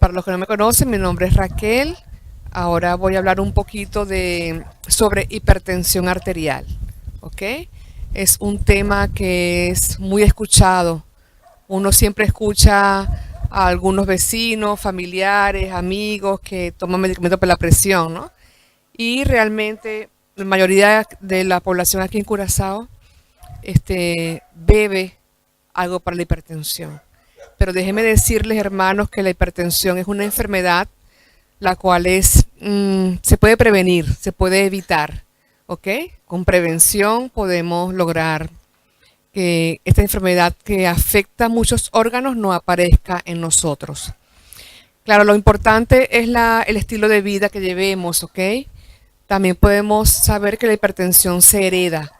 Para los que no me conocen, mi nombre es Raquel. Ahora voy a hablar un poquito sobre hipertensión arterial. ¿Ok? Es un tema que es muy escuchado. Uno siempre escucha a algunos vecinos, familiares, amigos que toman medicamentos para la presión, ¿no? Y realmente la mayoría de la población aquí en Curazao bebe algo para la hipertensión. Pero déjenme decirles, hermanos, que la hipertensión es una enfermedad la cual se puede prevenir, se puede evitar, ¿ok? Con prevención podemos lograr que esta enfermedad que afecta a muchos órganos no aparezca en nosotros. Claro, lo importante es el estilo de vida que llevemos, ¿ok? También podemos saber que la hipertensión se hereda.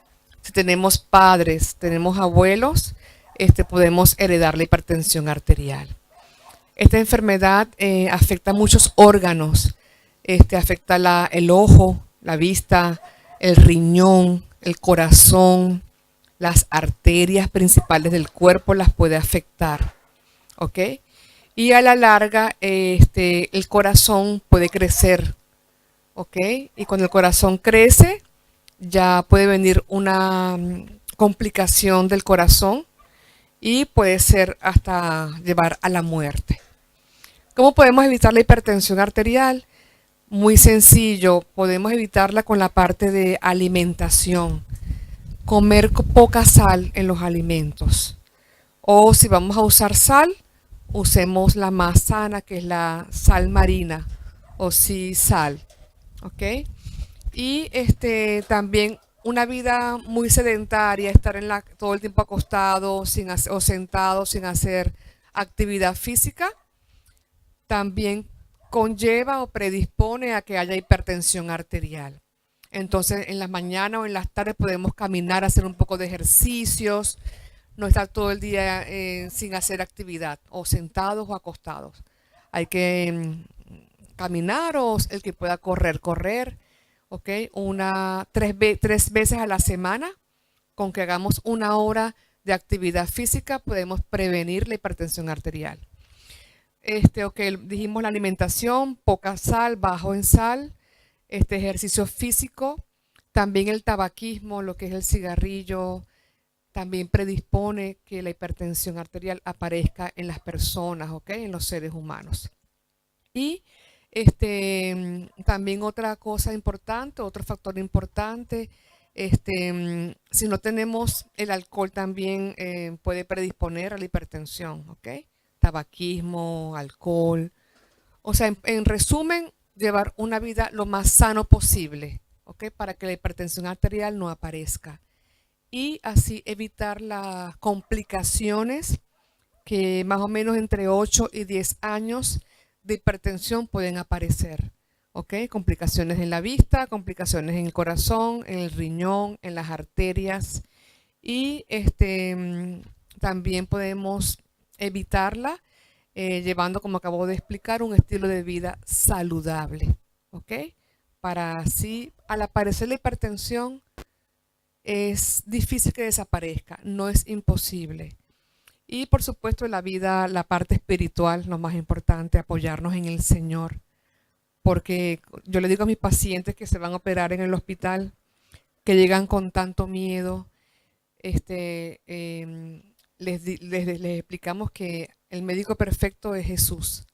Si tenemos padres, tenemos abuelos, podemos heredar la hipertensión arterial. Esta enfermedad afecta muchos órganos. Afecta el ojo, la vista, el riñón, el corazón, las arterias principales del cuerpo las puede afectar. ¿Ok? Y a la larga, el corazón puede crecer. ¿Ok? Y cuando el corazón crece, ya puede venir una complicación del corazón y puede ser hasta llevar a la muerte. ¿Cómo podemos evitar la hipertensión arterial? Muy sencillo, podemos evitarla con la parte de alimentación. Comer poca sal en los alimentos. O si vamos a usar sal, usemos la más sana, que es la sal marina o sí sal. ¿Ok? Y también una vida muy sedentaria, estar todo el tiempo acostado o sentado sin hacer actividad física, también conlleva o predispone a que haya hipertensión arterial. Entonces, en las mañanas o en las tardes podemos caminar, hacer un poco de ejercicios, no estar todo el día sin hacer actividad, o sentados o acostados. Hay que caminar o el que pueda correr, ¿ok? Tres veces a la semana, con que hagamos 1 hora de actividad física, podemos prevenir la hipertensión arterial. Ok, dijimos la alimentación, poca sal, bajo en sal, ejercicio físico, también el tabaquismo, lo que es el cigarrillo, también predispone que la hipertensión arterial aparezca en las personas, ¿ok? En los seres humanos. Y también otra cosa importante, otro factor importante, si no tenemos el alcohol también puede predisponer a la hipertensión, ¿ok? Tabaquismo, alcohol. O sea, en resumen, llevar una vida lo más sano posible, ¿ok? Para que la hipertensión arterial no aparezca. Y así evitar las complicaciones que más o menos entre 8 y 10 años de hipertensión pueden aparecer. ¿Ok? Complicaciones en la vista, complicaciones en el corazón, en el riñón, en las arterias. Y también podemos evitarla llevando, como acabo de explicar, un estilo de vida saludable. ¿Ok? Para así, al aparecer la hipertensión, es difícil que desaparezca, no es imposible. Y por supuesto la vida, la parte espiritual, lo más importante, apoyarnos en el Señor. Porque yo le digo a mis pacientes que se van a operar en el hospital, que llegan con tanto miedo, les explicamos que el médico perfecto es Jesús.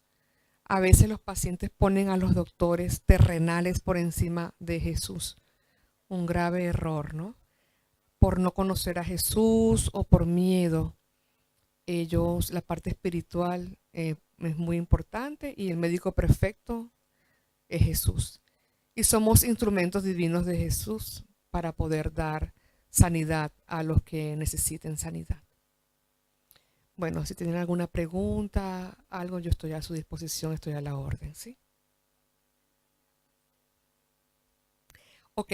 A veces los pacientes ponen a los doctores terrenales por encima de Jesús. Un grave error, ¿no? Por no conocer a Jesús o por miedo. La parte espiritual es muy importante y el médico perfecto es Jesús. Y somos instrumentos divinos de Jesús para poder dar sanidad a los que necesiten sanidad. Bueno, si tienen alguna pregunta, algo, yo estoy a su disposición, estoy a la orden, ¿sí? Ok,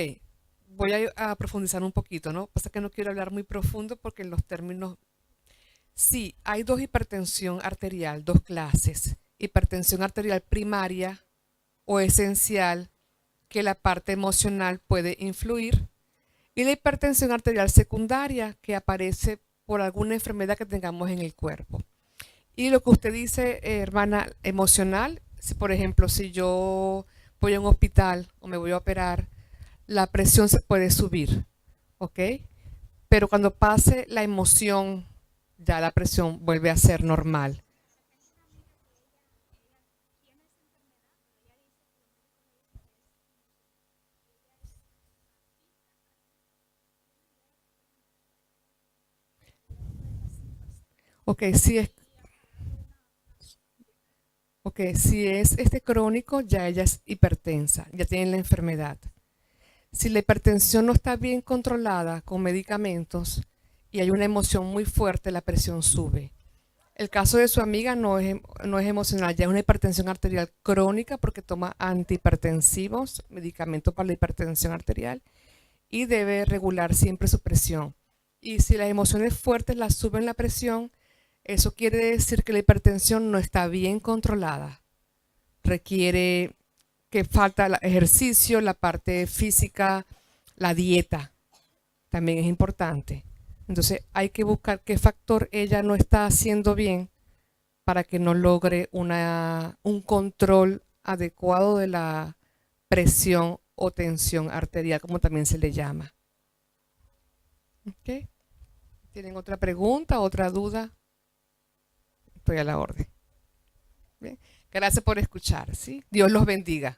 voy a profundizar un poquito, ¿no? Pasa que no quiero hablar muy profundo porque los términos. Sí, hay dos hipertensión arterial, dos clases. Hipertensión arterial primaria o esencial, que la parte emocional puede influir, y la hipertensión arterial secundaria, que aparece por alguna enfermedad que tengamos en el cuerpo. Y lo que usted dice, hermana, emocional, si por ejemplo, si yo voy a un hospital o me voy a operar, la presión se puede subir, ¿ok? Pero cuando pase la emoción, ya la presión vuelve a ser normal. Ok, si es este crónico, ya ella es hipertensa, ya tiene la enfermedad. Si la hipertensión no está bien controlada con medicamentos y hay una emoción muy fuerte, la presión sube. El caso de su amiga no es emocional, ya es una hipertensión arterial crónica porque toma antihipertensivos, medicamentos para la hipertensión arterial y debe regular siempre su presión. Y si las emociones fuertes la suben la presión, eso quiere decir que la hipertensión no está bien controlada. Requiere que falta el ejercicio, la parte física, la dieta también es importante. Entonces hay que buscar qué factor ella no está haciendo bien para que no logre un control adecuado de la presión o tensión arterial, como también se le llama. ¿Ok? ¿Tienen otra pregunta, otra duda? Estoy a la orden. Bien. Gracias por escuchar, ¿sí? Dios los bendiga.